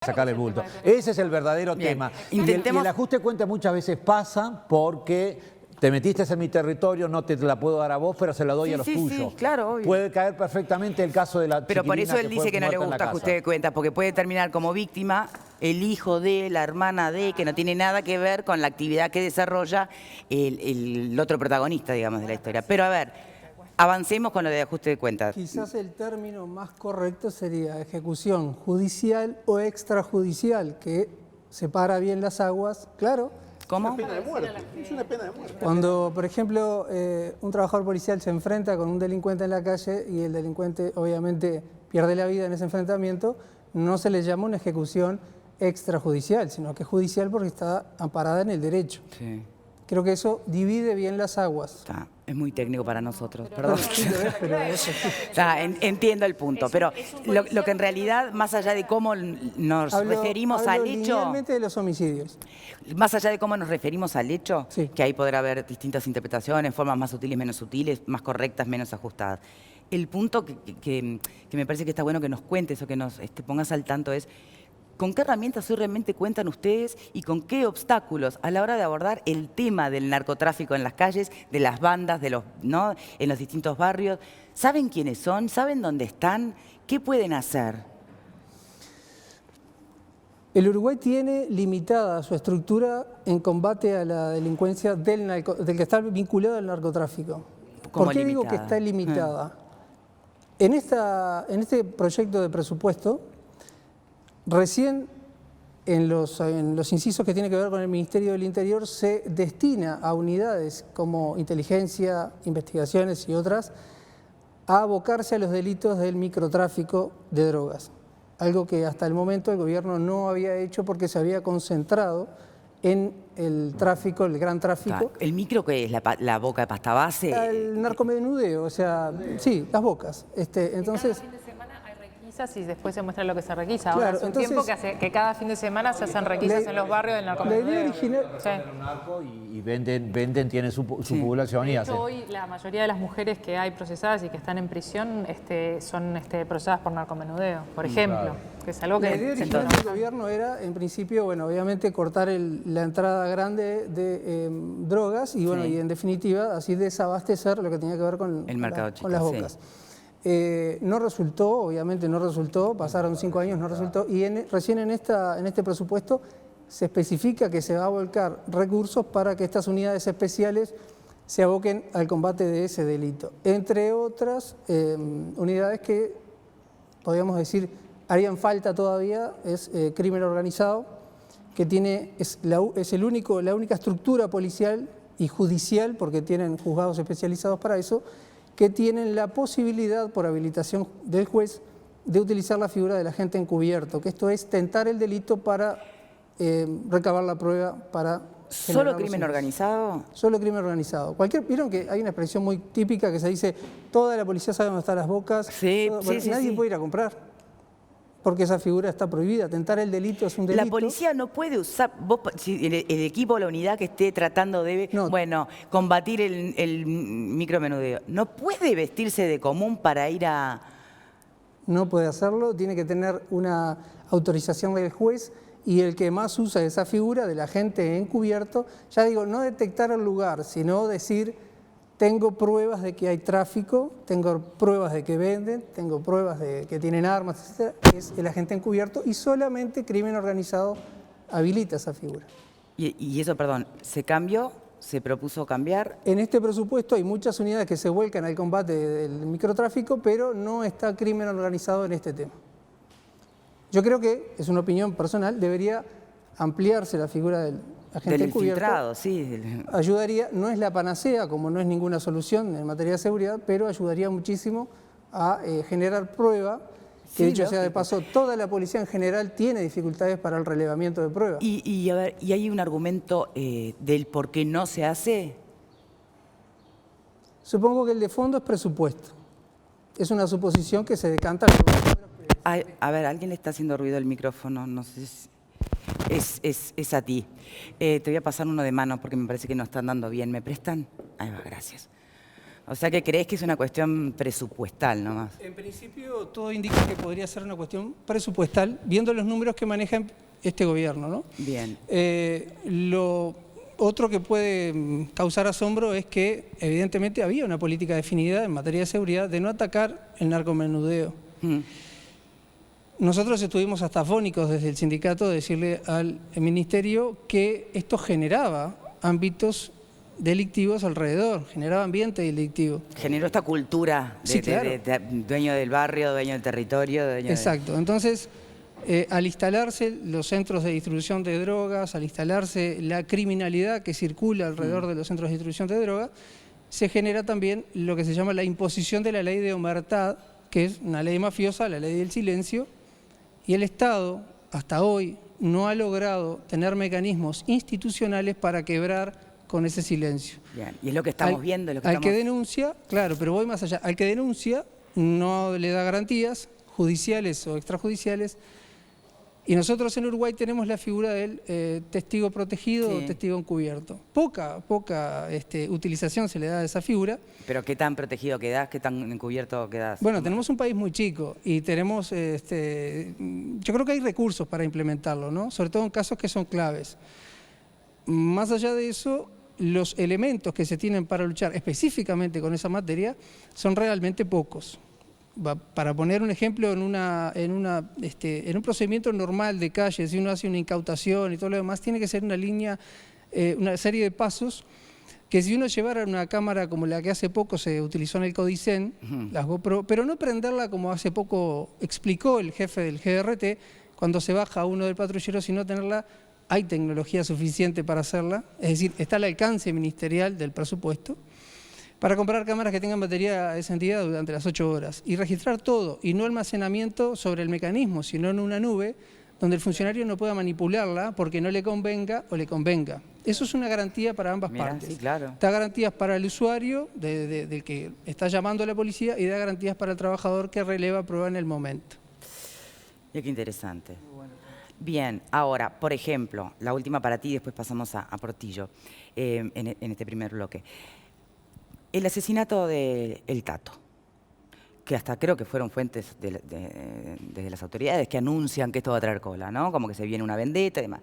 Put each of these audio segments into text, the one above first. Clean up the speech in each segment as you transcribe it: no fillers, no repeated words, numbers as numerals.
Sacar el bulto. Ese es el verdadero tema. Y el ajuste de cuenta muchas veces pasa porque te metiste en mi territorio, no te la puedo dar a vos, pero se la doy a los tuyos. Sí, claro, obvio. Puede caer perfectamente el caso de la Pero por eso él dice que no le gusta ajuste de cuenta, porque puede terminar como víctima el hijo de, la hermana de, que no tiene nada que ver con la actividad que desarrolla el otro protagonista, digamos, de la historia. Pero a ver, avancemos con lo de ajuste de cuentas. Quizás el término más correcto sería ejecución judicial o extrajudicial, que separa bien las aguas, claro. ¿Cómo? Es una pena de muerte. Es una pena de muerte. Cuando, por ejemplo, un trabajador policial se enfrenta con un delincuente en la calle y el delincuente obviamente pierde la vida en ese enfrentamiento, no se le llama una ejecución extrajudicial, sino que es judicial porque está amparada en el derecho. Sí. Creo que eso divide bien las aguas. Es muy técnico para nosotros, perdón. Entiendo el punto, pero lo que en realidad, más allá de cómo nos referimos al hecho... Linealmente de los homicidios. Más allá de cómo nos referimos al hecho, sí, que ahí podrá haber distintas interpretaciones, formas más sutiles, menos sutiles, más correctas, menos ajustadas. El punto que me parece que está bueno que nos cuentes o que nos pongas al tanto es... ¿Con qué herramientas hoy realmente cuentan ustedes y con qué obstáculos a la hora de abordar el tema del narcotráfico en las calles, de las bandas, ¿no? En los distintos barrios? ¿Saben quiénes son? ¿Saben dónde están? ¿Qué pueden hacer? El Uruguay tiene limitada su estructura en combate a la delincuencia del que está vinculado al narcotráfico. ¿Por qué digo que está limitada? En este proyecto de presupuesto, recién en los incisos que tienen que ver con el Ministerio del Interior se destina a unidades como inteligencia, investigaciones y otras a abocarse a los delitos del microtráfico de drogas. Algo que hasta el momento el gobierno no había hecho porque se había concentrado en el tráfico, el gran tráfico. ¿El micro qué es? ¿La boca de pasta base? El narcomenudeo, o sea, sí, las bocas. Entonces... y después se muestra lo que se requisa. Ahora hace un tiempo que cada fin de semana se hacen requisas en los barrios del narcomenudeo. La idea original... Y venden, tienen su población y hacen... Hoy la mayoría de las mujeres que hay procesadas y que están en prisión son procesadas por narcomenudeo, por ejemplo. Claro. Que es algo que... La idea original del gobierno era, en principio, bueno, obviamente cortar la entrada grande de drogas y, bueno, y en definitiva, así desabastecer lo que tenía que ver con, el mercado chico, con las bocas. No resultó, obviamente no resultó, pasaron 5 años, no resultó, y recién en este presupuesto se especifica que se va a volcar recursos para que estas unidades especiales se aboquen al combate de ese delito. Entre otras unidades que, podríamos decir, harían falta todavía, es crimen organizado, que es la única estructura policial y judicial, porque tienen juzgados especializados para eso, que tienen la posibilidad, por habilitación del juez, de utilizar la figura del agente encubierto, que esto es tentar el delito para recabar la prueba para... ¿Solo crimen organizado? Solo crimen organizado. Vieron que hay una expresión muy típica que se dice, toda la policía sabe dónde están las bocas, nadie puede ir a comprar. Porque esa figura está prohibida. Tentar el delito es un delito. La policía no puede usar, el equipo o la unidad que esté tratando de, combatir el micromenudeo, ¿no puede vestirse de común para ir a...? No puede hacerlo, tiene que tener una autorización del juez y el que más usa esa figura del agente encubierto, ya digo, no detectar el lugar, sino decir... Tengo pruebas de que hay tráfico, tengo pruebas de que venden, tengo pruebas de que tienen armas, etc. Es el agente encubierto y solamente crimen organizado habilita esa figura. Y eso, perdón, ¿se cambió? ¿Se propuso cambiar? En este presupuesto hay muchas unidades que se vuelcan al combate del microtráfico, pero no está crimen organizado en este tema. Yo creo que, es una opinión personal, debería ampliarse la figura del agente encubierto, ayudaría, no es la panacea, como no es ninguna solución en materia de seguridad, pero ayudaría muchísimo a generar prueba, que dicho sea de paso, toda la policía en general tiene dificultades para el relevamiento de pruebas. ¿Y hay un argumento del por qué no se hace? Supongo que el de fondo es presupuesto. Es una suposición que se decanta... A ver, alguien le está haciendo ruido al micrófono, no sé si... Es a ti. Te voy a pasar uno de mano porque me parece que no están dando bien. ¿Me prestan? Ahí va, gracias. O sea que crees que es una cuestión presupuestal nomás. En principio todo indica que podría ser una cuestión presupuestal, viendo los números que maneja este gobierno, ¿no? Bien. Lo otro que puede causar asombro es que evidentemente había una política definida en materia de seguridad de no atacar el narcomenudeo. Nosotros estuvimos hasta afónicos desde el sindicato de decirle al ministerio que esto generaba ámbitos delictivos alrededor, generaba ambiente delictivo. Generó esta cultura de, Sí, claro. de dueño del barrio, dueño del territorio. Exacto. Entonces, al instalarse los centros de distribución de drogas, al instalarse la criminalidad que circula alrededor de los centros de distribución de drogas, se genera también lo que se llama la imposición de la ley de omertad, que es una ley mafiosa, la ley del silencio, y el Estado, hasta hoy, no ha logrado tener mecanismos institucionales para quebrar con ese silencio. Bien. Y es lo que estamos viendo. Lo que al estamos... que denuncia, claro, pero voy más allá, al que denuncia no le da garantías judiciales o extrajudiciales, y nosotros en Uruguay tenemos la figura del testigo protegido o testigo encubierto. Poca utilización se le da a esa figura. ¿Pero qué tan protegido quedás? ¿Qué tan encubierto quedás? Bueno, tenemos un país muy chico y tenemos, yo creo que hay recursos para implementarlo, ¿no? Sobre todo en casos que son claves. Más allá de eso, los elementos que se tienen para luchar específicamente con esa materia son realmente pocos. Para poner un ejemplo, en un procedimiento normal de calle, si uno hace una incautación y todo lo demás, tiene que ser una línea, una serie de pasos que si uno llevara una cámara como la que hace poco se utilizó en el Codicen, las GoPro, pero no prenderla como hace poco explicó el jefe del GRT, cuando se baja uno del patrullero, sino tenerla, hay tecnología suficiente para hacerla, es decir, está al alcance ministerial del presupuesto, para comprar cámaras que tengan batería de esa entidad durante las 8 horas y registrar todo, y no almacenamiento sobre el mecanismo, sino en una nube donde el funcionario no pueda manipularla porque no le convenga o le convenga. Eso es una garantía para ambas partes. Sí, claro. Da garantías para el usuario, del que está llamando a la policía, y da garantías para el trabajador que releva prueba en el momento. Qué interesante. Bien, ahora, por ejemplo, la última para ti, después pasamos a Portillo, en este primer bloque. El asesinato de El Tato, que hasta creo que fueron fuentes desde las autoridades que anuncian que esto va a traer cola, ¿no? Como que se viene una vendetta y demás.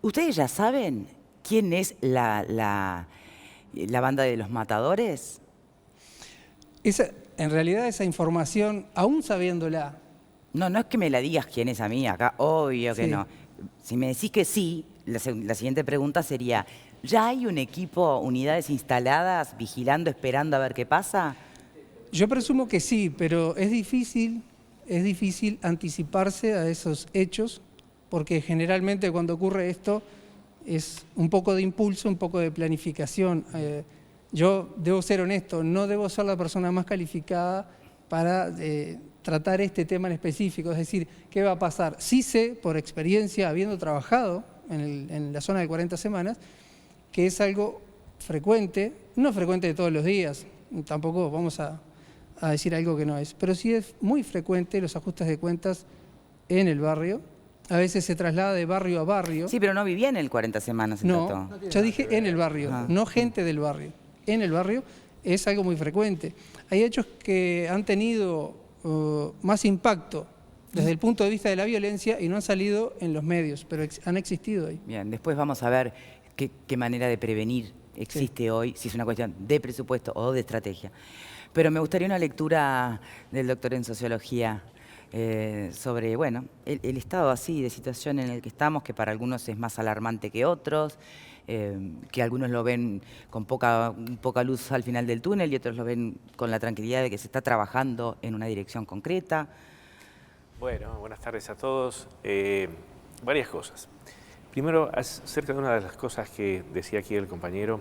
¿Ustedes ya saben quién es la banda de los matadores? En realidad esa información, aún sabiéndola... No, no es que me la digas quién es a mí, acá obvio que Sí. no. Si me decís que sí, la siguiente pregunta sería, ¿ya hay un equipo, unidades instaladas, vigilando, esperando a ver qué pasa? Yo presumo que sí, pero es difícil anticiparse a esos hechos, porque generalmente cuando ocurre esto es un poco de impulso, un poco de planificación. Yo debo ser honesto, no debo ser la persona más calificada para tratar este tema en específico, es decir, ¿qué va a pasar? Sí sé, por experiencia, habiendo trabajado en la zona de 40 semanas, que es algo frecuente, no frecuente de todos los días, tampoco vamos a decir algo que no es, pero sí es muy frecuente los ajustes de cuentas en el barrio. A veces se traslada de barrio a barrio. Sí, pero no vivía en el 40 semanas. No, yo dije en el barrio, no gente del barrio. En el barrio es algo muy frecuente. Hay hechos que han tenido más impacto desde el punto de vista de la violencia y no han salido en los medios, pero han existido ahí. Bien, después vamos a ver qué manera de prevenir existe hoy, si es una cuestión de presupuesto o de estrategia. Pero me gustaría una lectura del doctor en sociología sobre, bueno, el estado así de situación en el que estamos, que para algunos es más alarmante que otros, que algunos lo ven con poca luz al final del túnel y otros lo ven con la tranquilidad de que se está trabajando en una dirección concreta. Bueno, buenas tardes a todos. Varias cosas. Primero, acerca de una de las cosas que decía aquí el compañero,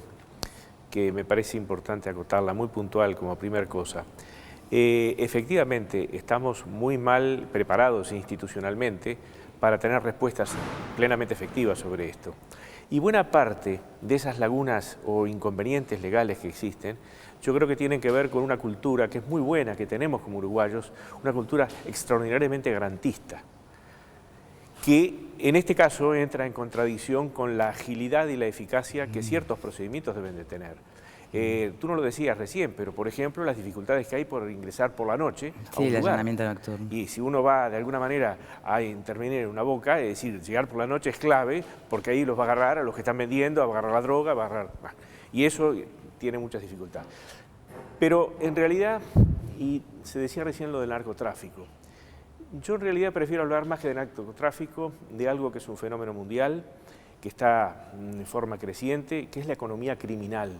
que me parece importante acotarla, muy puntual como primera cosa. Efectivamente, estamos muy mal preparados institucionalmente para tener respuestas plenamente efectivas sobre esto. Y buena parte de esas lagunas o inconvenientes legales que existen, yo creo que tienen que ver con una cultura que es muy buena, que tenemos como uruguayos, una cultura extraordinariamente garantista, que en este caso entra en contradicción con la agilidad y la eficacia que ciertos procedimientos deben de tener. Tú no lo decías recién, pero por ejemplo las dificultades que hay por ingresar por la noche a Sí, un el lugar. allanamiento nocturno. Y si uno va de alguna manera a intervenir en una boca, es decir, llegar por la noche es clave, porque ahí los va a agarrar a los que están vendiendo, va a agarrar la droga, va a agarrar... Y eso tiene muchas dificultades. Pero en realidad, y se decía recién lo del narcotráfico, yo en realidad prefiero hablar más que de narcotráfico, de algo que es un fenómeno mundial, que está en forma creciente, que es la economía criminal,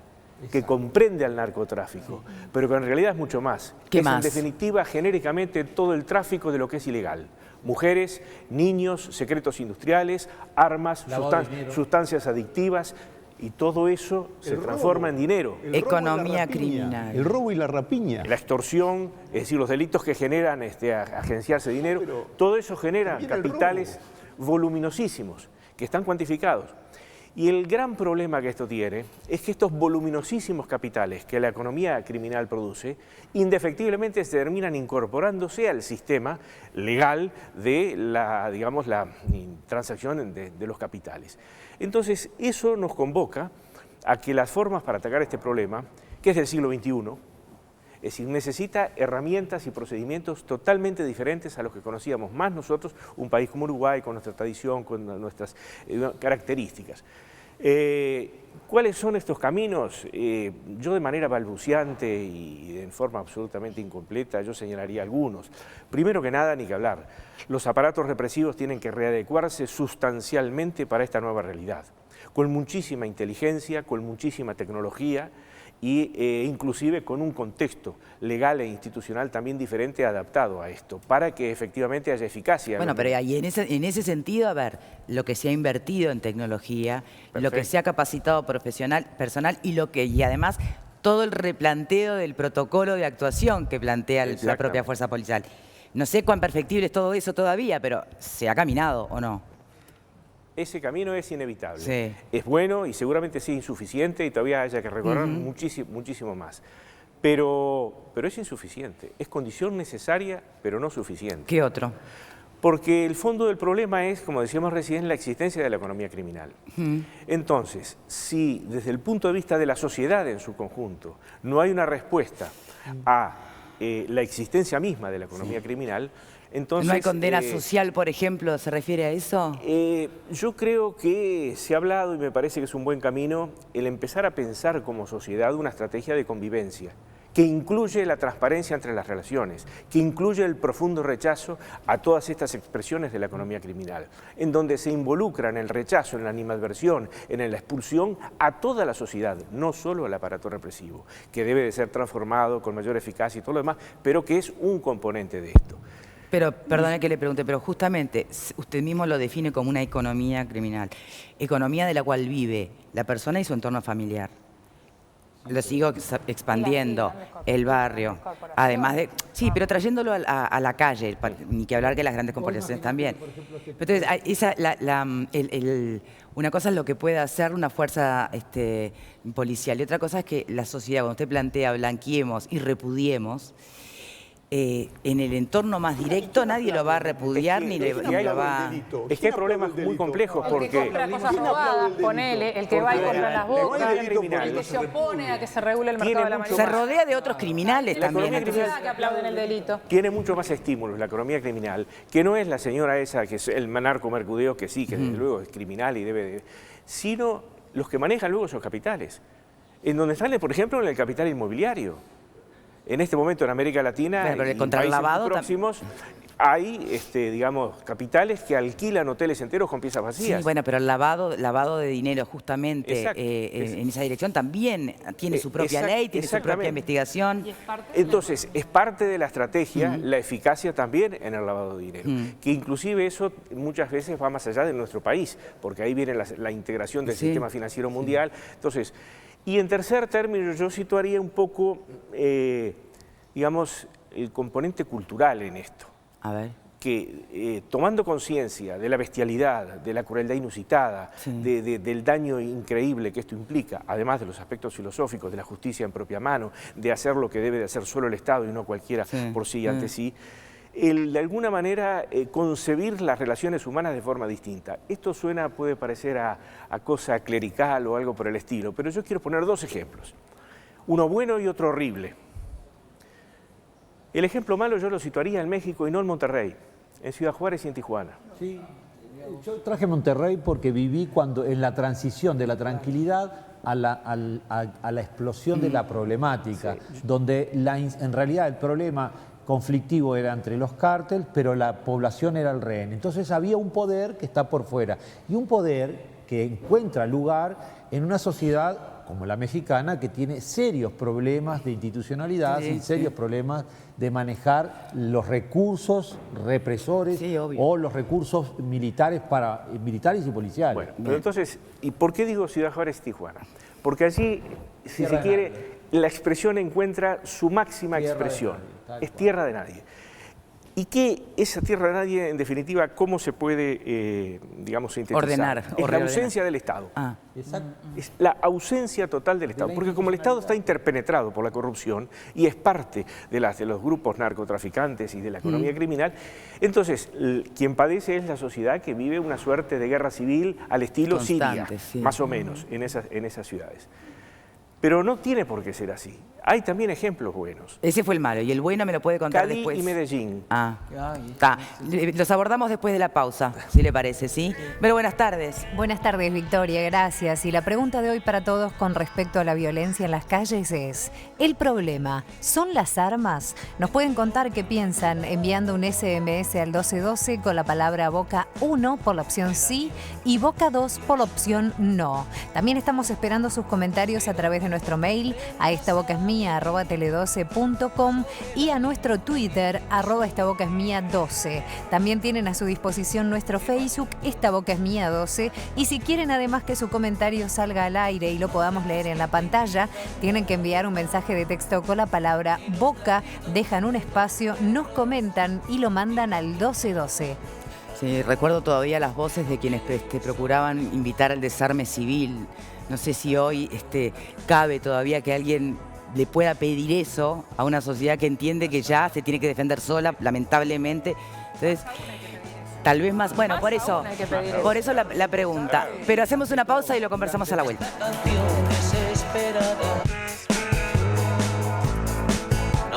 que comprende al narcotráfico, pero que en realidad es mucho más. ¿Qué es más? En definitiva genéricamente todo el tráfico de lo que es ilegal. Mujeres, niños, secretos industriales, armas, sustancias adictivas, y todo eso se transforma en dinero. Economía criminal. El robo y la rapiña. La extorsión, es decir, los delitos que generan agenciarse dinero, todo eso genera capitales voluminosísimos, que están cuantificados. Y el gran problema que esto tiene es que estos voluminosísimos capitales que la economía criminal produce, indefectiblemente se terminan incorporándose al sistema legal de la, digamos, la transacción de los capitales. Entonces, eso nos convoca a que las formas para atacar este problema, que es del siglo XXI, es decir, necesita herramientas y procedimientos totalmente diferentes a los que conocíamos más nosotros, un país como Uruguay, con nuestra tradición, con nuestras características. ¿Cuáles son estos caminos? Yo de manera balbuciante y en forma absolutamente incompleta, yo señalaría algunos. Primero que nada, ni que hablar, los aparatos represivos tienen que readecuarse sustancialmente para esta nueva realidad, con muchísima inteligencia, con muchísima tecnología, y inclusive con un contexto legal e institucional también diferente adaptado a esto, para que efectivamente haya eficacia. Bueno, pero ahí en ese sentido, a ver, lo que se ha invertido en tecnología, lo que se ha capacitado personal y además todo el replanteo del protocolo de actuación que plantea la propia fuerza policial. No sé cuán perfectible es todo eso todavía, pero ¿se ha caminado o no? Ese camino es inevitable. Sí. Es bueno y seguramente sí insuficiente y todavía haya que recorrer muchísimo más. Pero es insuficiente. Es condición necesaria, pero no suficiente. ¿Qué otro? Porque el fondo del problema es, como decíamos recién, la existencia de la economía criminal. Entonces, si desde el punto de vista de la sociedad en su conjunto no hay una respuesta a la existencia misma de la economía criminal, entonces, ¿no hay condena social, por ejemplo? ¿Se refiere a eso? Yo creo que se ha hablado, y me parece que es un buen camino, el empezar a pensar como sociedad una estrategia de convivencia, que incluye la transparencia entre las relaciones, que incluye el profundo rechazo a todas estas expresiones de la economía criminal, en donde se involucra en el rechazo, en la animadversión, en la expulsión a toda la sociedad, no solo al aparato represivo, que debe de ser transformado con mayor eficacia y todo lo demás, pero que es un componente de esto. Pero, perdone que le pregunte, pero justamente usted mismo lo define como una economía criminal. Economía de la cual vive la persona y su entorno familiar. Lo sigo expandiendo, el barrio. Además de... Sí, pero trayéndolo a la calle, ni que hablar que las grandes corporaciones también. Entonces, una cosa es lo que puede hacer una fuerza policial y otra cosa es que la sociedad, cuando usted plantea blanqueemos y repudiemos, en el entorno más directo nadie lo va a repudiar ni lo va... Es que hay problemas muy complejos porque... El que compra cosas robadas, ponele, el que va y compra las bocas, el que se opone a que se regule el mercado de la marihuana. Se rodea de otros criminales también. Entonces, que aplauden el delito. Tiene mucho más estímulos la economía criminal, que no es la señora esa, que es el narcomercudeo, que sí, que desde luego es criminal y debe de... sino los que manejan luego esos capitales. En donde sale, por ejemplo, en el capital inmobiliario. En este momento en América Latina y en países próximos hay, digamos, capitales que alquilan hoteles enteros con piezas vacías. Sí, bueno, pero el lavado de dinero justamente en esa dirección también tiene su propia ley, tiene su propia investigación. Entonces, es parte de la estrategia, la eficacia también en el lavado de dinero. Que inclusive eso muchas veces va más allá de nuestro país, porque ahí viene la integración del sistema financiero mundial. Entonces, y en tercer término, yo situaría un poco, digamos, el componente cultural en esto. A ver. Que tomando conciencia de la bestialidad, de la crueldad inusitada, del daño increíble que esto implica, además de los aspectos filosóficos, de la justicia en propia mano, de hacer lo que debe de hacer solo el Estado y no cualquiera por sí y ante sí, de alguna manera concebir las relaciones humanas de forma distinta. Esto puede parecer a cosa clerical o algo por el estilo, pero yo quiero poner dos ejemplos. uno bueno y otro horrible. El ejemplo malo yo lo situaría en México y no en Monterrey, en Ciudad Juárez y en Tijuana. Sí, yo traje Monterrey porque viví en la transición de la tranquilidad a la explosión de la problemática, donde en realidad el problema conflictivo era entre los cárteles, pero la población era el rehén. Entonces había un poder que está por fuera y un poder que encuentra lugar en una sociedad como la mexicana, que tiene serios problemas de institucionalidad y serios problemas de manejar los recursos represores o los recursos militares y policiales. Bueno, pero entonces, ¿y por qué digo Ciudad Juárez y Tijuana? Porque allí, si se quiere, la expresión encuentra su máxima expresión. Es tierra de nadie. ¿Y qué esa tierra de nadie, en definitiva, cómo se puede, digamos, sintetizar? Ordenar. Es la ausencia del Estado. Exacto. Es la ausencia total del Estado. Porque como el Estado está interpenetrado por la corrupción y es parte de los grupos narcotraficantes y de la economía criminal, entonces quien padece es la sociedad que vive una suerte de guerra civil al estilo Siria, más o menos, en esas ciudades. Pero no tiene por qué ser así. Hay también ejemplos buenos. Ese fue el malo, y el bueno me lo puede contar Cali después. y Medellín. Está. Los abordamos después de la pausa, si le parece, ¿sí? Pero buenas tardes. Buenas tardes, Victoria, gracias. Y la pregunta de hoy para todos con respecto a la violencia en las calles es: ¿el problema son las armas? Nos pueden contar qué piensan enviando un SMS al 1212 con la palabra Boca 1 por la opción sí y Boca 2 por la opción no. También estamos esperando sus comentarios a través de nuestro mail a estabocasmia@tele12.com y a nuestro Twitter @estabocasmia12. También tienen a su disposición nuestro Facebook estabocasmia12 y si quieren además que su comentario salga al aire y lo podamos leer en la pantalla, tienen que enviar un mensaje de texto con la palabra Boca, dejan un espacio, nos comentan y lo mandan al 1212. Sí, recuerdo todavía las voces de quienes procuraban invitar al desarme civil. No sé si hoy cabe todavía que alguien le pueda pedir eso a una sociedad que entiende que ya se tiene que defender sola, lamentablemente. Entonces, tal vez más... Bueno, por eso la pregunta. Pero hacemos una pausa y lo conversamos a la vuelta.